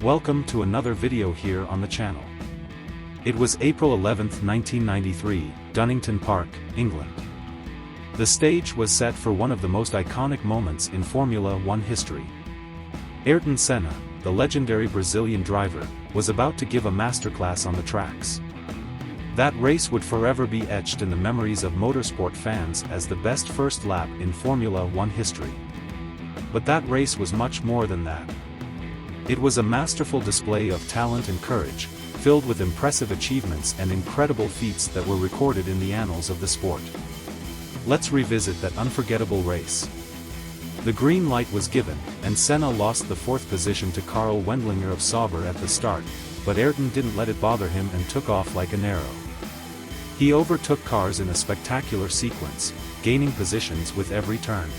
Welcome to another video here on the channel. It was April 11, 1993, Donington Park, England. The stage was set for one of the most iconic moments in Formula One history. Ayrton Senna, the legendary Brazilian driver, was about to give a masterclass on the tracks. That race would forever be etched in the memories of motorsport fans as the best first lap in Formula One history. But that race was much more than that. It was a masterful display of talent and courage, filled with impressive achievements and incredible feats that were recorded in the annals of the sport. Let's revisit that unforgettable race. The green light was given, and Senna lost the fourth position to Karl Wendlinger of Sauber at the start, but Ayrton didn't let it bother him and took off like an arrow. He overtook cars in a spectacular sequence, gaining positions with every turn.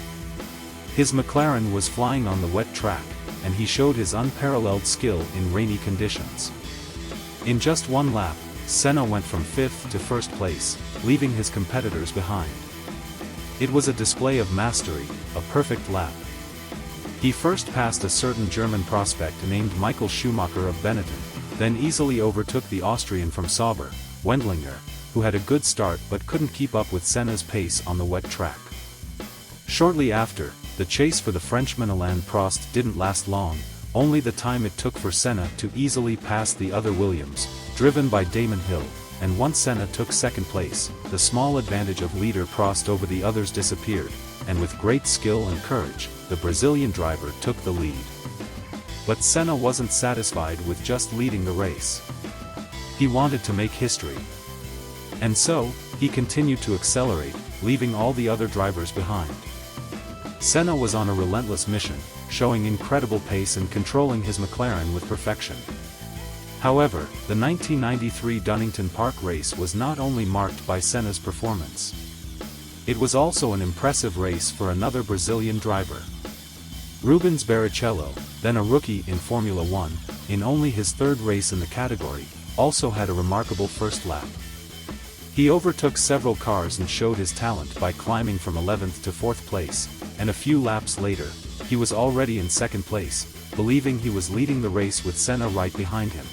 His McLaren was flying on the wet track, and he showed his unparalleled skill in rainy conditions. In just one lap, Senna went from 5th to 1st place, leaving his competitors behind. It was a display of mastery, a perfect lap. He first passed a certain German prospect named Michael Schumacher of Benetton, then easily overtook the Austrian from Sauber, Wendlinger, who had a good start but couldn't keep up with Senna's pace on the wet track. Shortly after, the chase for the Frenchman Alain Prost didn't last long, only the time it took for Senna to easily pass the other Williams, driven by Damon Hill, and once Senna took second place, the small advantage of leader Prost over the others disappeared, and with great skill and courage, the Brazilian driver took the lead. But Senna wasn't satisfied with just leading the race. He wanted to make history. And so, he continued to accelerate, leaving all the other drivers behind. Senna was on a relentless mission, showing incredible pace and controlling his McLaren with perfection. However, the 1993 Donington Park race was not only marked by Senna's performance. It was also an impressive race for another Brazilian driver. Rubens Barrichello, then a rookie in Formula One, in only his third race in the category, also had a remarkable first lap. He overtook several cars and showed his talent by climbing from 11th to 4th place, and a few laps later, he was already in second place, believing he was leading the race with Senna right behind him.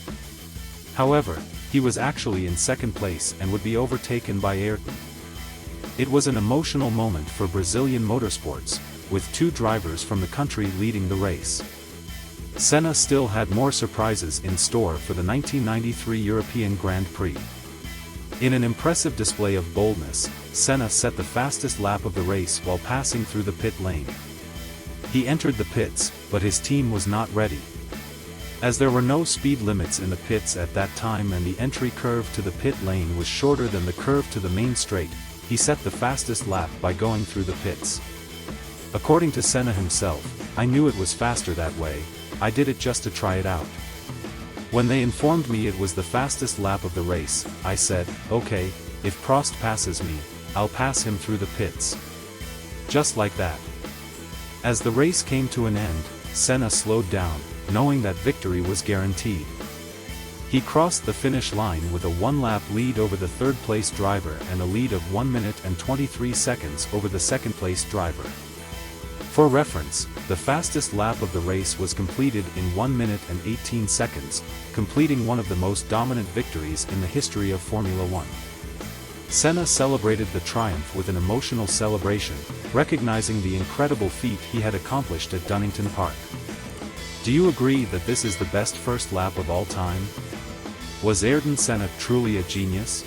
However, he was actually in second place and would be overtaken by Ayrton. It was an emotional moment for Brazilian motorsports, with two drivers from the country leading the race. Senna still had more surprises in store for the 1993 European Grand Prix. In an impressive display of boldness, Senna set the fastest lap of the race while passing through the pit lane. He entered the pits, but his team was not ready. As there were no speed limits in the pits at that time and the entry curve to the pit lane was shorter than the curve to the main straight, he set the fastest lap by going through the pits. According to Senna himself, "I knew it was faster that way, I did it just to try it out. When they informed me it was the fastest lap of the race, I said, okay, if Prost passes me, I'll pass him through the pits." Just like that. As the race came to an end, Senna slowed down, knowing that victory was guaranteed. He crossed the finish line with a one-lap lead over the third-place driver and a lead of 1 minute and 23 seconds over the second-place driver. For reference, the fastest lap of the race was completed in 1 minute and 18 seconds, completing one of the most dominant victories in the history of Formula One. Senna celebrated the triumph with an emotional celebration, recognizing the incredible feat he had accomplished at Donington Park. Do you agree that this is the best first lap of all time? Was Ayrton Senna truly a genius?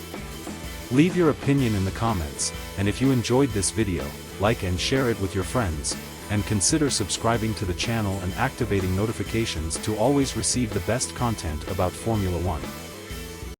Leave your opinion in the comments, and if you enjoyed this video, like and share it with your friends, and consider subscribing to the channel and activating notifications to always receive the best content about Formula One.